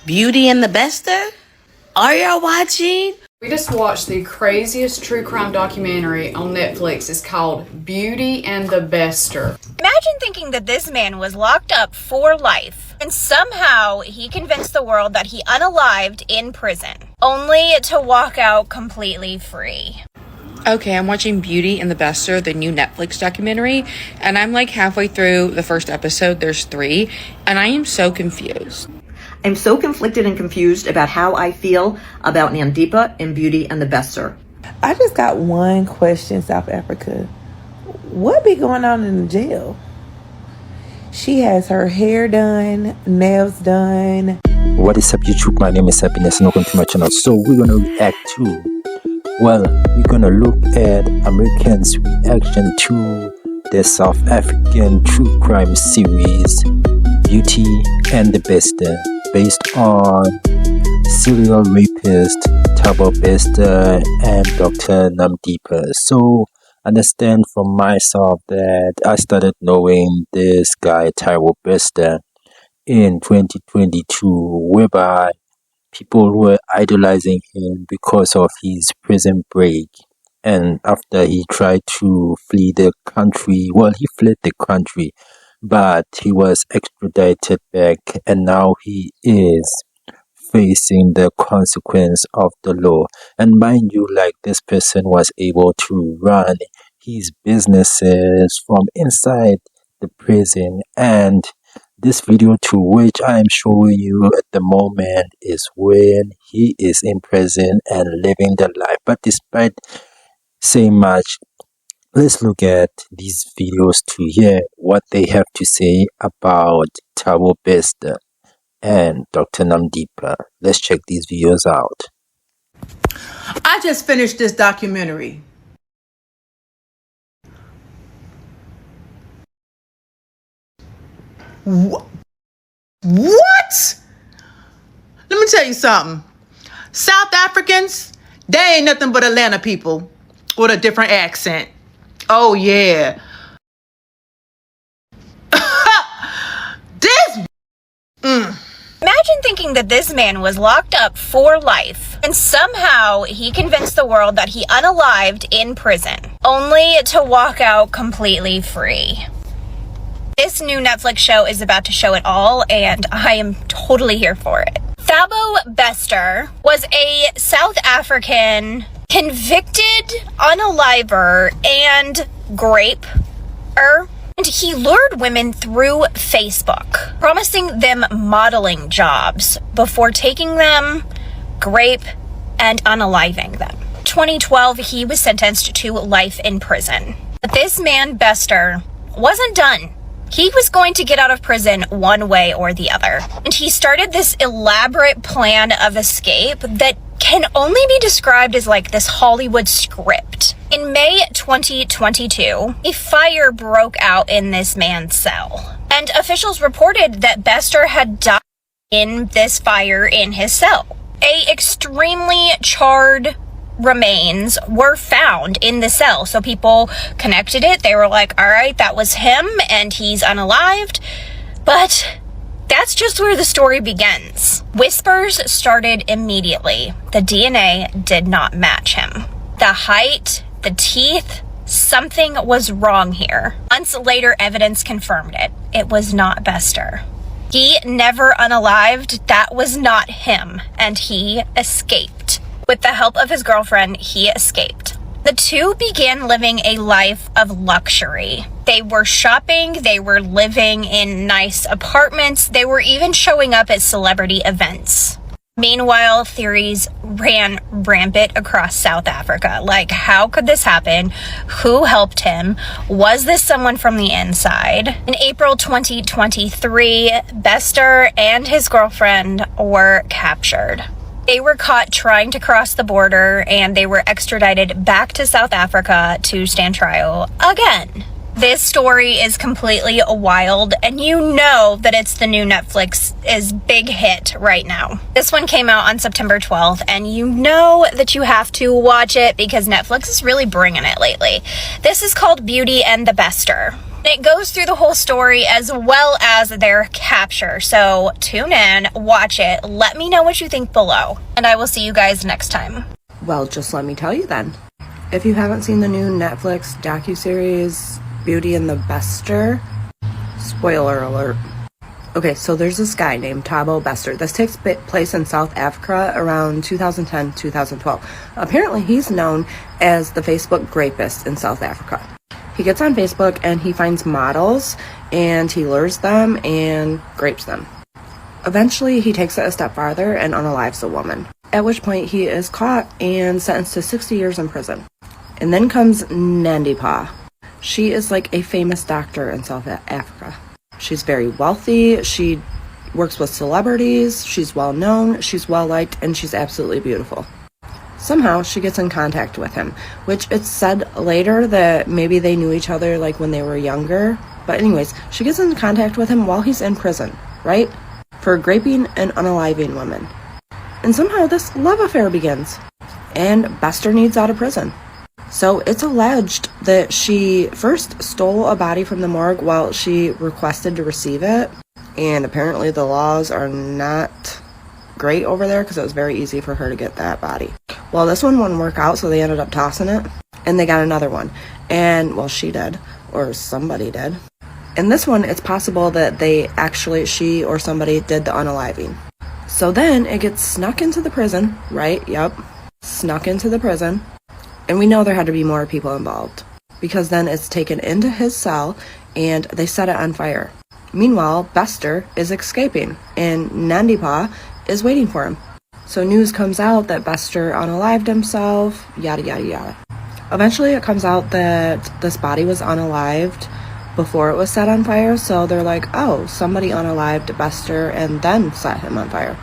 Beauty and the Bester? Are y'all watching? We just watched the craziest true crime documentary on Netflix. It's called Beauty and the Bester. Imagine thinking that this man was locked up for life, and somehow he convinced the world that he unalived in prison, only to walk out completely free. Okay, I'm watching Beauty and the Bester, the new Netflix documentary, and I'm like halfway through the first episode. There's 3, and I am so confused. I'm so conflicted and confused about how I feel about Nandipha and Beauty and the Bester. I just got one question, South Africa. What be going on in the jail? She has her hair done, nails done. What is up, YouTube? My name is Happiness and welcome to my channel. So we're gonna react to, we're gonna look at Americans' reaction to the South African true crime series Beauty and the Bester, based on serial rapist Thabo Bester and Dr. Nandipha. So understand from myself that I started knowing this guy Thabo Bester in 2022, whereby people were idolizing him because of his prison break. And after he tried to flee the country, he fled the country, but he was extradited back, and now he is facing the consequence of the law. And mind you, like, this person was able to run his businesses from inside the prison. And this video to which I am showing you at the moment is when he is in prison and living the life. But despite saying much, let's look at these videos to hear what they have to say about Thabo Bester and Dr. Nandipha. Let's check these videos out. I just finished this documentary. What? Let me tell you something. South Africans, they ain't nothing but Atlanta people with a different accent. Oh, yeah. Imagine thinking that this man was locked up for life, and somehow he convinced the world that he unalived in prison, only to walk out completely free. This new Netflix show is about to show it all, and I am totally here for it. Thabo Bester was a South African convicted unaliver and graper, and he lured women through Facebook, promising them modeling jobs before taking them, grape, and unaliving them. 2012, he was sentenced to life in prison. But this man, Bester, wasn't done. He was going to get out of prison one way or the other. And he started this elaborate plan of escape that can only be described as like this Hollywood script. In May 2022, a fire broke out in this man's cell. And officials reported that Bester had died in this fire in his cell. A extremely charred remains were found in the cell, so people connected it. They were like, all right, that was him and he's unalived. But that's just where the story begins. Whispers started immediately. The DNA did not match him. The height, the teeth, something was wrong here. Months later, evidence confirmed it. It was not Bester. He never unalived. That was not him, and he escaped. With the help of his girlfriend, he escaped. The two began living a life of luxury. They were shopping, they were living in nice apartments, they were even showing up at celebrity events. Meanwhile, theories ran rampant across South Africa. Like, how could this happen? Who helped him? Was this someone from the inside? In April 2023, Bester and his girlfriend were captured. They were caught trying to cross the border, and they were extradited back to South Africa to stand trial again. This story is completely wild, and you know that it's the new Netflix's big hit right now. This one came out on September 12th, and you know that you have to watch it because Netflix is really bringing it lately. This is called Beauty and the Bester. It goes through the whole story as well as their capture. So tune in, watch it, let me know what you think below, and I will see you guys next time. Well, just let me tell you then. If you haven't seen the new Netflix docuseries Beauty and the Bester, spoiler alert. Okay, so there's this guy named Thabo Bester. This takes place in South Africa around 2010, 2012. Apparently, he's known as the Facebook rapist in South Africa. He gets on Facebook and he finds models and he lures them and rapes them. Eventually, he takes it a step farther and unalives a woman, at which point he is caught and sentenced to 60 years in prison. And then comes Nandipha. She is like a famous doctor in South Africa. She's very wealthy, she works with celebrities, she's well known, she's well liked, and she's absolutely beautiful. Somehow she gets in contact with him, which it's said later that maybe they knew each other like when they were younger. But anyways, she gets in contact with him while he's in prison, right? For raping and unaliving women. And somehow this love affair begins. And Bester needs out of prison. So it's alleged that she first stole a body from the morgue while she requested to receive it. And apparently the laws are not great over there because it was very easy for her to get that body. Well, this one wouldn't work out, so they ended up tossing it. And they got another one. And, well, she did. Or somebody did. And this one, it's possible that she or somebody did the unaliving. So then it gets snuck into the prison, right? Yep. Snuck into the prison. And we know there had to be more people involved, because then it's taken into his cell and they set it on fire. Meanwhile, Bester is escaping and Nandipha is waiting for him. So news comes out that Bester unalived himself, yada yada yada. Eventually it comes out that this body was unalived before it was set on fire, so they're like, oh, somebody unalived Bester and then set him on fire.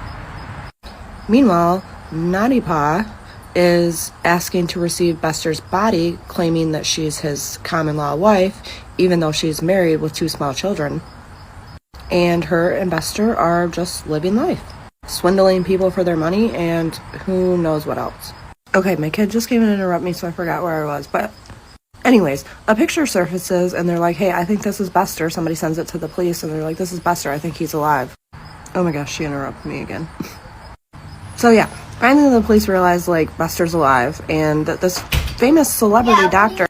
Meanwhile, Nandipha is asking to receive Bester's body, claiming that she's his common-law wife, even though she's married with 2 small children. And her and Bester are just living life, swindling people for their money, and who knows what else. Okay, my kid just came in and interrupted me, so I forgot where I was, but anyways, a picture surfaces, and they're like, hey, I think this is Bester. Somebody sends it to the police, and they're like, this is Bester, I think he's alive. Oh my gosh, she interrupted me again. So yeah, finally the police realize, like, Bester's alive, and that this famous celebrity doctor,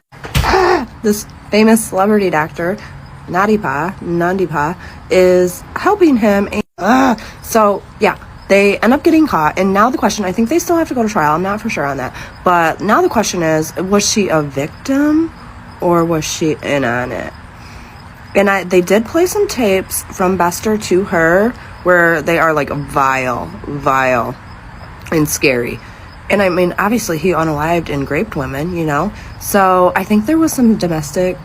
Nandipha, is helping him. So yeah, they end up getting caught, and now the question, I think they still have to go to trial, I'm not for sure on that, but now the question is, was she a victim, or was she in on it? And they did play some tapes from Bester to her, where they are, like, vile, and scary. And I mean, obviously he unalived and raped women, you know, so I think there was some domestic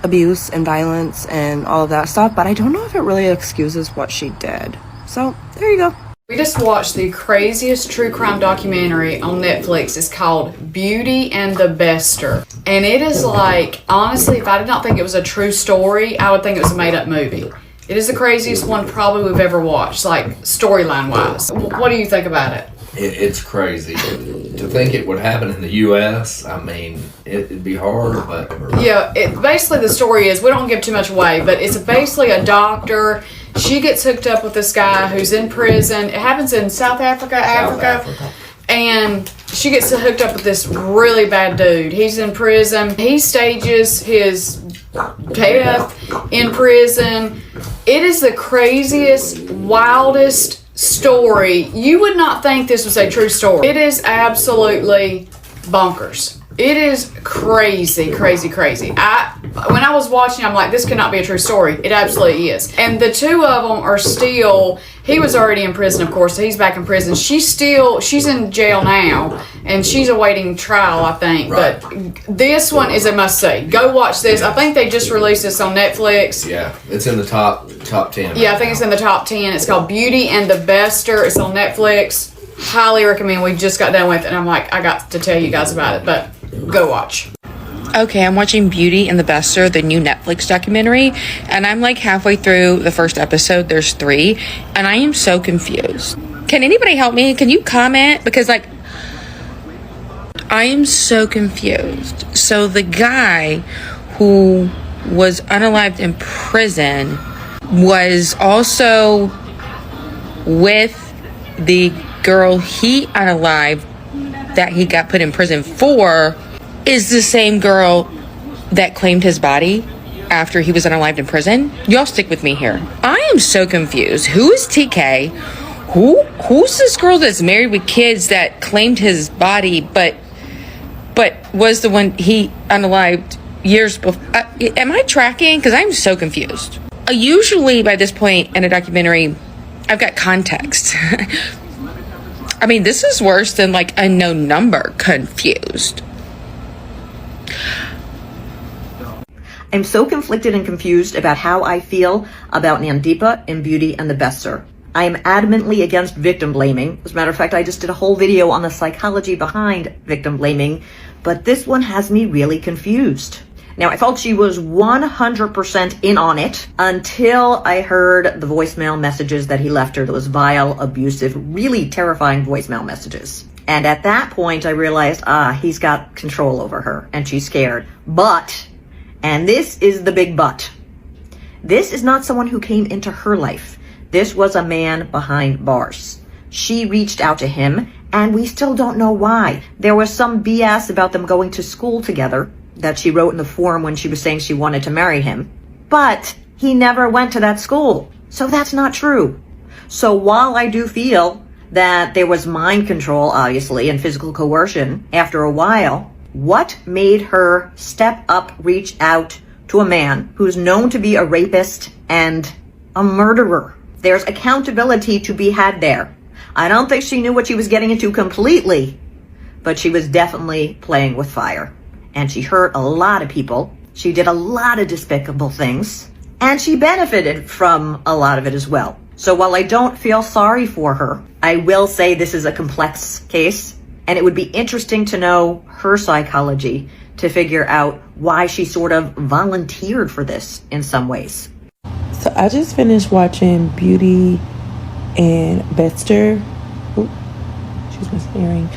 abuse and violence and all of that stuff, but I don't know if it really excuses what she did. So there you go. We just watched the craziest true crime documentary on Netflix. It's called Beauty and the Bester. And it is like, honestly, if I did not think it was a true story, I would think it was a made-up movie. It is the craziest one probably we've ever watched, like storyline-wise. What do you think about it? It's crazy. To think it would happen in the U.S., I mean, it'd be hard, but... Yeah, basically the story is, we don't give too much away, but it's basically a doctor. She gets hooked up with this guy who's in prison. It happens in South Africa. And she gets hooked up with this really bad dude. He's in prison. He stages his death in prison. It is the craziest, wildest story. You would not think this was a true story. It is absolutely bonkers. It is crazy. When I was watching, I'm like, this cannot be a true story. It absolutely is. And the two of them are still, he was already in prison, of course, so he's back in prison. She's in jail now, and she's awaiting trial, I think. Right. But this one is a must-see. Go watch this. I think they just released this on Netflix. Yeah, it's in the top 10. Yeah, I think it's in the top 10. It's called Beauty and the Bester. It's on Netflix. Highly recommend. We just got done with it, and I'm like, I got to tell you guys about it, but go watch. Okay, I'm watching Beauty and the Bester, the new Netflix documentary, and I'm like halfway through the first episode. There's 3, and I am so confused. Can anybody help me? Can you comment? Because, like, I am so confused. So the guy who was unalived in prison was also with the girl he unalived that he got put in prison for is the same girl that claimed his body after he was unalived in prison. Y'all stick with me here. I am so confused. Who is TK? Who's this girl that's married with kids that claimed his body but was the one he unalived years before? Am I tracking? Because I'm so confused. Usually by this point in a documentary, I've got context. I mean, this is worse than like unknown number confused. I'm so conflicted and confused about how I feel about Nandipha in Beauty and the Bester. I am adamantly against victim blaming. As a matter of fact, I just did a whole video on the psychology behind victim blaming, but this one has me really confused. Now, I felt she was 100% in on it until I heard the voicemail messages that he left her, those vile, abusive, really terrifying voicemail messages. And at that point, I realized, he's got control over her and she's scared. But, and this is the big but, this is not someone who came into her life. This was a man behind bars. She reached out to him, and we still don't know why. There was some BS about them going to school together that she wrote in the form when she was saying she wanted to marry him. But he never went to that school. So that's not true. So while I do feel that there was mind control, obviously, and physical coercion after a while, what made her step up, reach out to a man who's known to be a rapist and a murderer? There's accountability to be had there. I don't think she knew what she was getting into completely, but she was definitely playing with fire. And she hurt a lot of people. She did a lot of despicable things. And she benefited from a lot of it as well. So while I don't feel sorry for her, I will say this is a complex case. And it would be interesting to know her psychology to figure out why she sort of volunteered for this in some ways. So I just finished watching Beauty and Bester. Ooh, she's mishearing.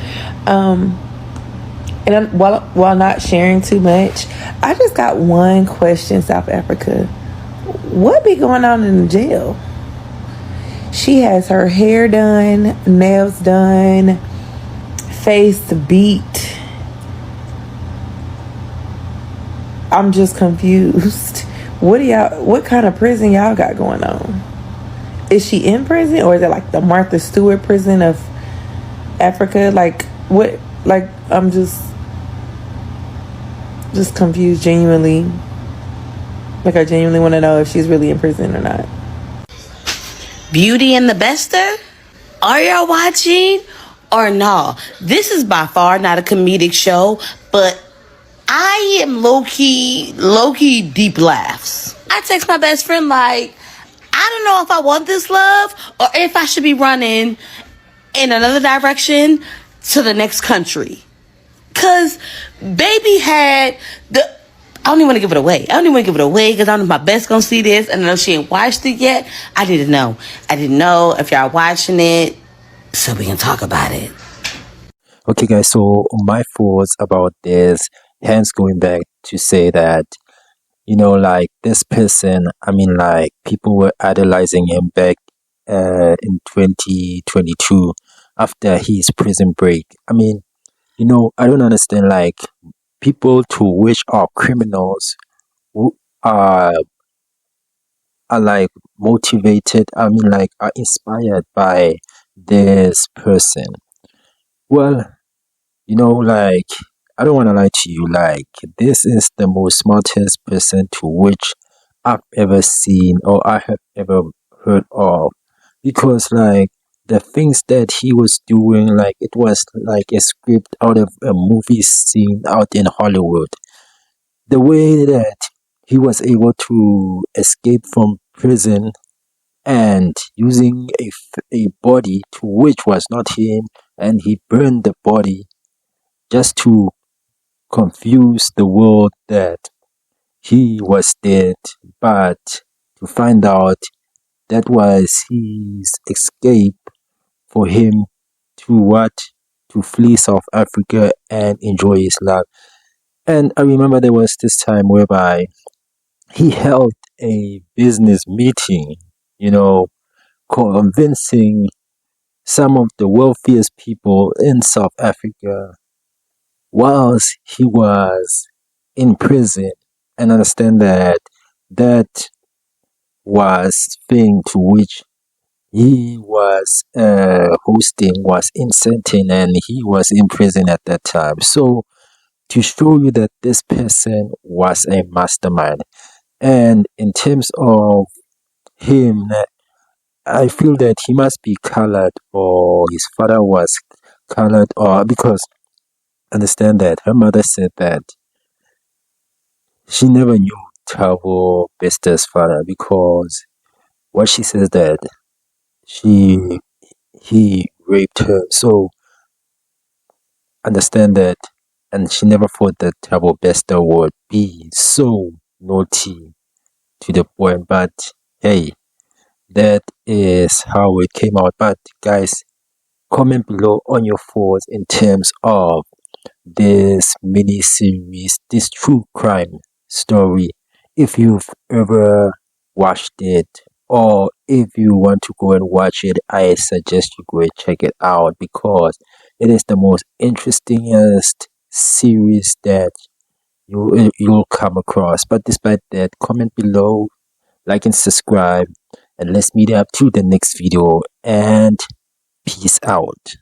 And while not sharing too much, I just got one question, South Africa. What be going on in the jail? She has her hair done, nails done, face beat. I'm just confused. What kind of prison y'all got going on? Is she in prison, or is it like the Martha Stewart prison of Africa? Like what? Like I'm just confused, genuinely. Like I genuinely want to know if she's really in prison or not. Beauty and the Bester? Are y'all watching or no? This is by far not a comedic show, but I am low-key deep laughs. I text my best friend like, I don't know if I want this love or if I should be running in another direction to the next country. Cause baby had I don't even want to give it away. Because I don't know if my best gonna see this, and I know she ain't watched it yet. I didn't know if y'all watching it, so we can talk about it. Okay, guys, so my thoughts about this, hence going back to say that, like this person, like people were idolizing him back in 2022 after his prison break. I don't understand, like, people to which are criminals who are like motivated, like are inspired by this person. Well, like, I don't want to lie to you, like, this is the most smartest person to which I've ever seen or I have ever heard of, because like the things that he was doing, like it was like a script out of a movie scene out in Hollywood. The way that he was able to escape from prison and using a body to which was not him, and he burned the body just to confuse the world that he was dead, but to find out that was his escape for him to flee South Africa and enjoy his life. And I remember there was this time whereby he held a business meeting, you know, convincing some of the wealthiest people in South Africa whilst he was in prison. And understand that that was thing to which he was hosting was incenting, and he was in prison at that time. So to show you that this person was a mastermind. And in terms of him, I feel that he must be colored, or his father was colored, or because understand that her mother said that she never knew Thabo Bester's father, because what she says that she he raped her. So understand that, and she never thought that Thabo Bester would be so naughty to the point. But hey, that is how it came out. But guys, comment below on your thoughts in terms of this mini series, this true crime story. If you've ever watched it, or if you want to go and watch it, I suggest you go and check it out, because it is the most interestingest series that you'll come across. But despite that, comment below, like and subscribe, and let's meet up to the next video, and peace out.